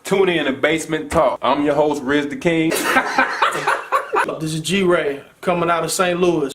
Tune in to Basement Talk. I'm your host, Riz the King. This is G-Ray coming out of St. Louis.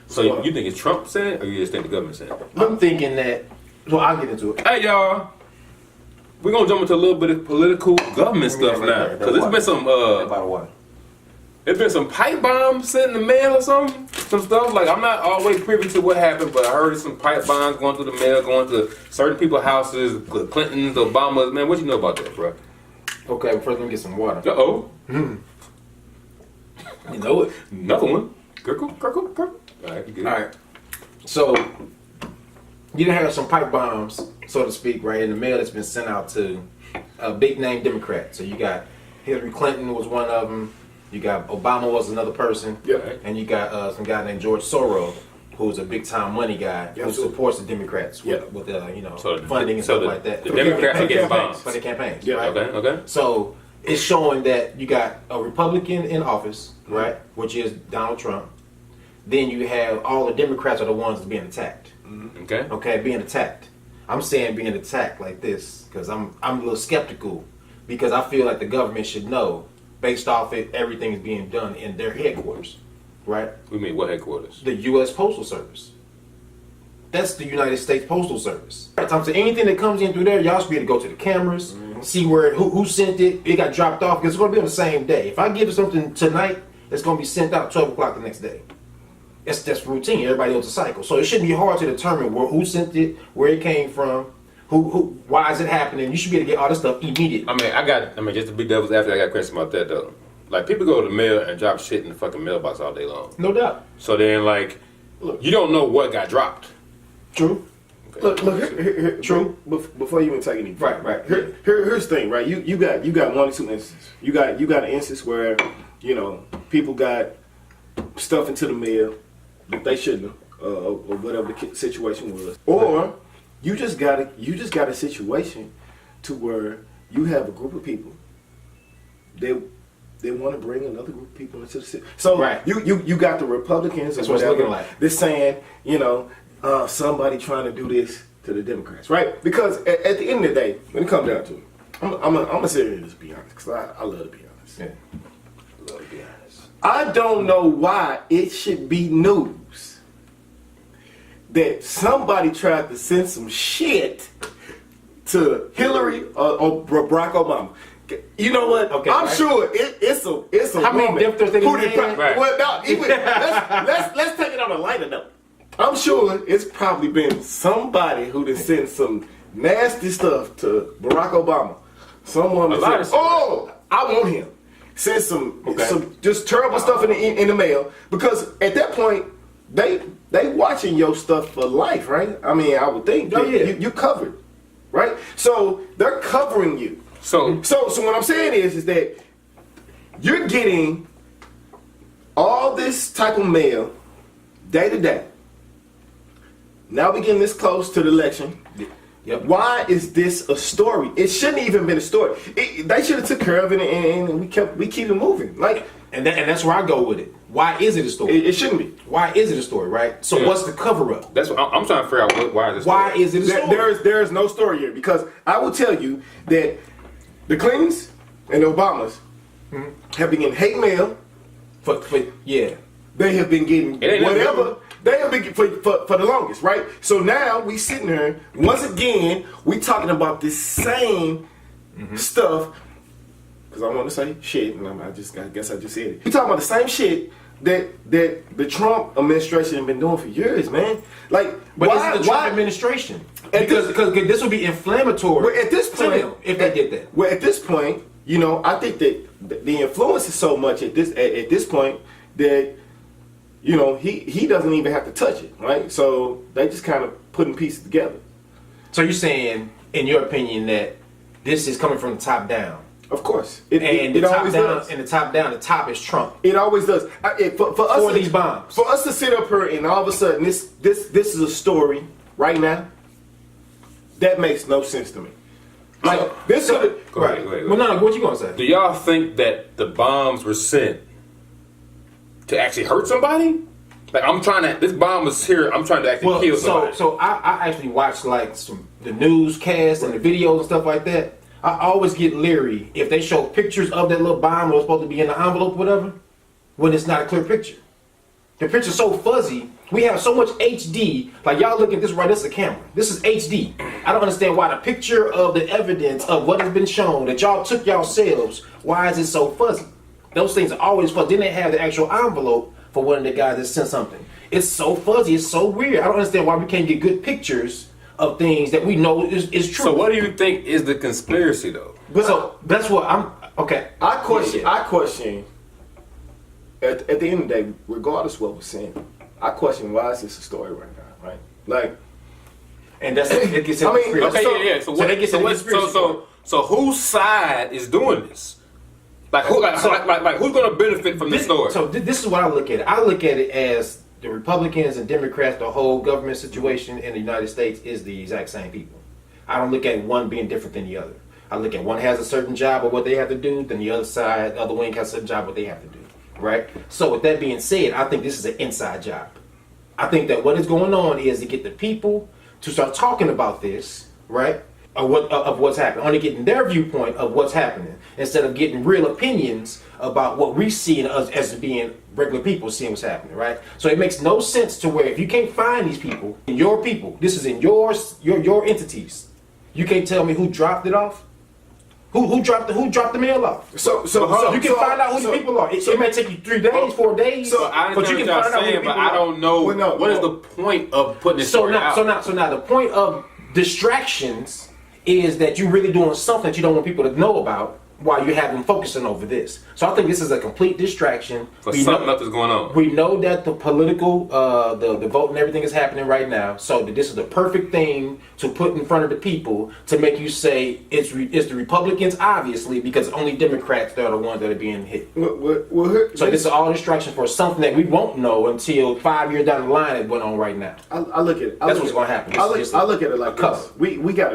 So you think it's Trump saying it, or you just think the government saying it? I'm thinking that, well, I'll get into it. Hey, y'all. We're going to jump into a little bit of political government stuff now. Because it's been some, About what? it's been some pipe bombs sent in the mail or something. Some stuff. Like, I'm not always privy to what happened, but I heard some pipe bombs going through the mail, going to certain people's houses, the Clintons, the Obamas. Man, what you know about that, bro? Okay, well, first let me get some water. Uh-oh. You know it. Another one. Gurgle. Alright, you good. Alright. So, you done have some pipe bombs, so to speak, right, in the mail that's been sent out to a big name Democrat. So you got Hillary Clinton was one of them. You got Obama was another person. Yeah. And you got some guy named George Soros, who's a big time money guy who supports the Democrats with funding and stuff like that. The Democrats are getting bombs. For the campaigns. Yeah, right? okay. So it's showing that you got a Republican in office, right, which is Donald Trump. Then you have all the Democrats are the ones being attacked. Okay, being attacked. I'm saying being attacked like this because I'm a little skeptical because I feel like the government should know based off it everything is being done in their headquarters, right? We mean what headquarters? The U.S. Postal Service. That's the United States Postal Service. So anything that comes in through there, y'all should be able to go to the cameras, see where who sent it. It got dropped off because it's going to be on the same day. If I give something tonight, it's going to be sent out 12 o'clock the next day. That's routine. Everybody knows the cycle. So it shouldn't be hard to determine who sent it, where it came from, why is it happening. You should be able to get all this stuff immediately. I mean, just to be devil's advocate, I got a question about that though. Like, people go to the mail and drop shit in the fucking mailbox all day long. No doubt. So then, like, look, you don't know what got dropped. True. Okay. Look, here, true. Before you even take any right. Here's the thing, right? You got one or two instances. You got an instance where people got stuff into the mail that they shouldn't have, or whatever the situation was, or you just got a situation to where you have a group of people they want to bring another group of people into the city. So right. you got the Republicans. That's what it's looking like. They're saying somebody trying to do this to the Democrats, right? Because at the end of the day, when it comes down to it, I'm gonna sit here and just be honest because I love to be honest. Yeah. I love to be honest. I don't know why it should be news that somebody tried to send some shit to Hillary or Barack Obama. You know what? Okay, I'm sure it's a how woman many death threats they who did? Right. Well, no, let's take it on a lighter note. I'm sure it's probably been somebody who done sent some nasty stuff to Barack Obama. Someone said, "Oh, I want him." Send some just terrible stuff in the mail because at that point they watching your stuff for life, right? I mean, I would think you covered, right? So they're covering you. So what I'm saying is that you're getting all this type of mail day to day. Now we're getting this close to the election. Yep. Why is this a story? It shouldn't even been a story. They should have took care of it, and we keep it moving. Like, and that's where I go with it. Why is it a story? It shouldn't be. Why is it a story? Right. So what's the cover up? That's what I'm trying to figure out. Why is this? Why is it a story? There is no story here because I will tell you that the Clintons and the Obamas have been getting hate mail. They have been getting whatever. They have been for the longest, right? So now we sitting here once again. We talking about this same stuff because I want to say shit, and I guess I just said it. We talking about the same shit that the Trump administration have been doing for years, man. Like, but why the Trump administration? Because this would be inflammatory. Well, at this point, if they did that. Well, at this point, I think that the influence is so much at this point that. He doesn't even have to touch it, right? So they just kind of putting pieces together. So you're saying, in your opinion, that this is coming from the top down? Of course, it always does. And the top down, the top is Trump. It always does. For us, these bombs. For us to sit up here and all of a sudden this is a story right now. That makes no sense to me. Like So- this so- is Go ahead, go ahead. Well, no, what you gonna say? Do y'all think that the bombs were sent to actually hurt somebody? Like this bomb was here. I'm trying to actually kill somebody. So I actually watched like the newscasts and the videos and stuff like that. I always get leery if they show pictures of that little bomb that was supposed to be in the envelope or whatever, when it's not a clear picture. The picture's so fuzzy. We have so much HD. Like y'all look at this right, this is a camera. This is HD. I don't understand why the picture of the evidence of what has been shown that y'all took yourselves, why is it so fuzzy? Those things are always fuzzy. Then they have the actual envelope for one of the guys that sent something. It's so fuzzy, it's so weird. I don't understand why we can't get good pictures of things that we know is true. So what do you think is the conspiracy though? But so that's what I'm okay. I question. Yeah. I question. At the end of the day, regardless of what we're saying, I question why is this a story right now, right? Like, And that's it gets into I mean, conspiracy. Okay, yeah. So what? they get So, to the what, conspiracy so whose side is doing this? Like who? Like who's going to benefit from this story? So this is what I look at it. I look at it as the Republicans and Democrats, the whole government situation in the United States is the exact same people. I don't look at one being different than the other. I look at one has a certain job of what they have to do, then the other side, the other wing has a certain job of what they have to do. Right? So with that being said, I think this is an inside job. I think that what is going on is to get the people to start talking about this, right? Of what's happening, only getting their viewpoint of what's happening instead of getting real opinions about what we see as being regular people seeing what's happening, right? So it makes no sense to where if you can't find these people, this is in your entities, you can't tell me who dropped it off. Who dropped the mail off? so You can find out who the people are. It may take you 3 days, 4 days, So I but you can find out who the people but I are. don't know Well, no, what is no. the point of putting this So story out. now the point of distractions is that you're really doing something that you don't want people to know about while you have them focusing over this. So I think this is a complete distraction. For something else is going on. We know that the political, the vote and everything is happening right now. So this is the perfect thing to put in front of the people to make you say it's the Republicans, obviously, because only Democrats that are the ones that are being hit. So this is all distraction for something that we won't know until 5 years down the line it went on right now. I look at it. That's what's gonna happen. I It's look at it like cover. this. We got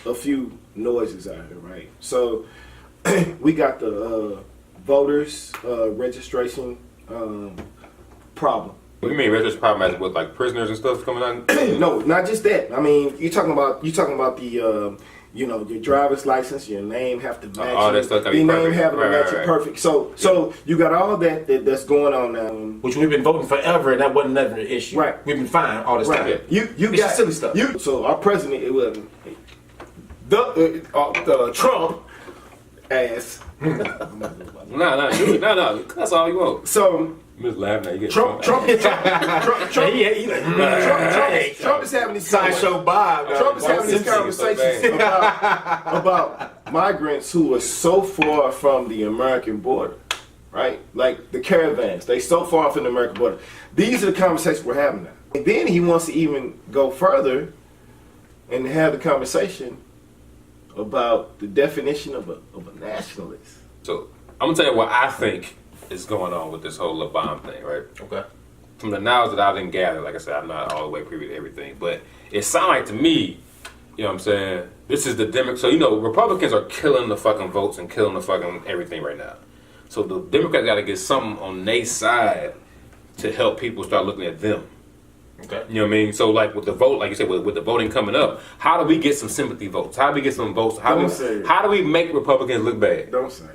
a few noises out here, right? So we got the voters registration problem. What do you mean registration problem as with like prisoners and stuff coming on? No, not just that. I mean, you're talking about the your driver's license, your name have to match. All that stuff gotta be your name perfect. having to Right, match right, it perfect. So you got all that's going on now. Which we've been voting forever, and that wasn't never an issue. Right. We've been fine all this Right. time. You It's got just silly stuff. So our president, it wasn't Trump ass. No. That's all you want. So I'm just laughing at you. Get Trump is having these Sideshow Bob. Trump is having these Simpson is so conversations about migrants who are so far from the American border, right? Like the caravans, they so far from the American border. These are the conversations we're having now. And then he wants to even go further and have the conversation about the definition of a nationalist. So I'm gonna tell you what I think is going on with this whole bomb thing, right? Okay. From the knowledge that I didn't gather, like I said, I'm not all the way privy to everything, but it sounds like to me, you know what I'm saying, this is the Democrats. So, Republicans are killing the fucking votes and killing the fucking everything right now. So the Democrats got to get something on their side to help people start looking at them. Okay. You know what I mean? So, like with the vote, like you said, with the voting coming up, how do we get some sympathy votes? How do we get some votes? How do we make Republicans look bad? Don't say it.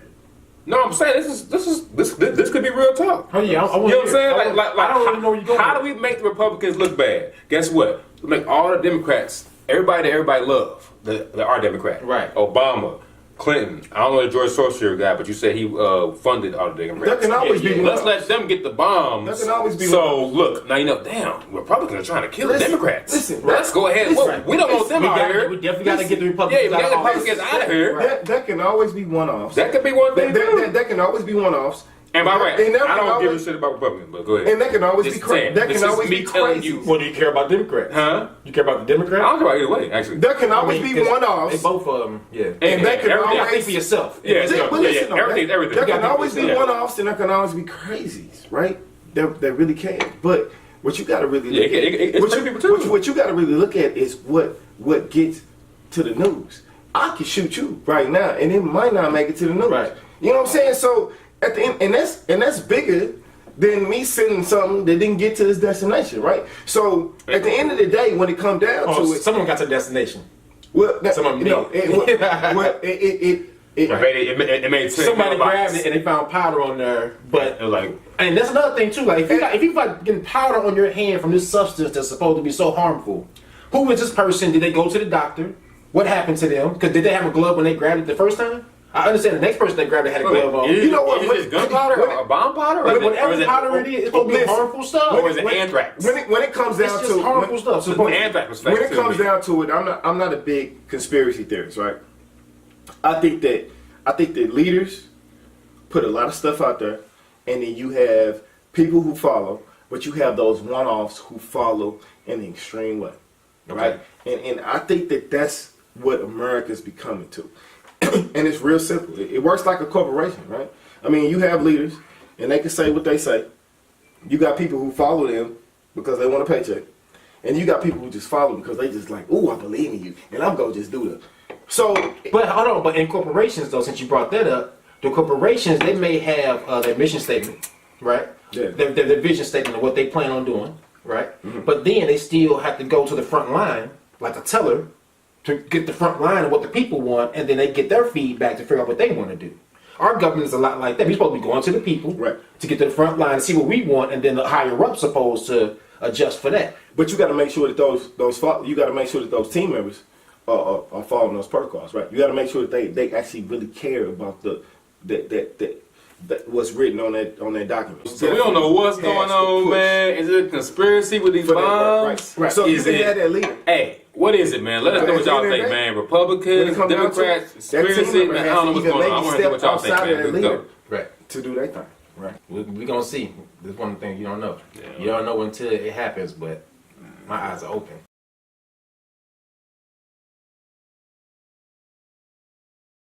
No, I'm saying this could be real talk. Oh yeah, I You know what I'm saying? Like, I don't even know where you're going. How do we make the Republicans look bad? Guess what? We make all the Democrats, everybody that everybody love, our Democrat. Right. Obama, Clinton. I don't know the George Soros guy, but you said he funded all the Democrats. That can always be one Let's of let them get the bombs. That can always be So one of look, now damn, Republicans are trying to kill the Listen, Democrats. listen, Let's go ahead. listen, Whoa, we don't want them out here. We definitely got to get the Republicans Yeah, we got the out of Republicans office. out of here. That can always be one-offs. That could be one thing too. That can always be one-offs. And by the way, And that I can don't give a always- shit about Republicans, but go ahead. And that can always be Just crazy. saying, That this can is always me be telling crazy. you. Well, do you care about Democrats? Huh? You care about the Democrats? I don't care about either way, actually. That can always be 'cause one-offs. They both of them, yeah. And that can everything- I think for yourself. Yeah, But listen, though, everything's everything. There You can gotta always be think- one-offs and there can always be crazies, right? That really can. But what you got to really Yeah, look at, it's what good you- people too. what you got to really look at is what gets to the news. I can shoot you right now, and it might not make it to the news. Right. You know what I'm saying? So at the end, and that's bigger than me sending something that didn't get to its destination, right? So at the end of the day, when it comes down to it, someone got to the destination. well, Someone you know, it made sense. Somebody grabbed it and they found powder on there, but It was like, and that's another thing too. Like if you like getting powder on your hand from this substance that's supposed to be so harmful, who is this person? Did they go to the doctor? What happened to them? Because did they have a glove when they grabbed it the first time? I understand the next person that grabbed it had a glove on. You know what? Is it gunpowder or bomb powder? Or Whatever powder it is, it's supposed to be harmful stuff. Or is it anthrax? When it comes down It's just to harmful stuff. So Anthrax was fake when it too, comes man. down to it, I'm not a big conspiracy theorist, right? I think that leaders put a lot of stuff out there, and then you have people who follow, but you have those one-offs who follow in the extreme way, right? And I think that that's what America's becoming to, and it's real simple. It works like a corporation, right? I mean, you have leaders, and they can say what they say. You got people who follow them because they want a paycheck, and you got people who just follow because they just like, ooh, I believe in you, and I'm gonna just do the. So, but hold on. But in corporations, though, since you brought that up, the corporations they may have their mission statement, right? Yeah. Their vision statement of what they plan on doing, right? Mm-hmm. But then they still have to go to the front line, like a teller, to get the front line of what the people want, and then they get their feedback to figure out what they want to do. Our government is a lot like that. We're supposed to be going to the people, right, to get to the front line and see what we want, and then the higher up's supposed to adjust for that. But you got to make sure that those team members are following those protocols, right? You got to make sure that they actually really care about that what's written on that document. So we don't know what's going on, man. Is it a conspiracy with these bombs? Right. So is you can have that leader. Hey, what is it, man? Let us know what y'all think, man. Republicans, Democrats, conspiracy, man. I don't know what's going on. I want to hear what y'all think, man. Let's go. Right. To do their thing. Right. We're going to see. This is one thing you don't know. Yeah. You don't know until it happens, but my eyes are open.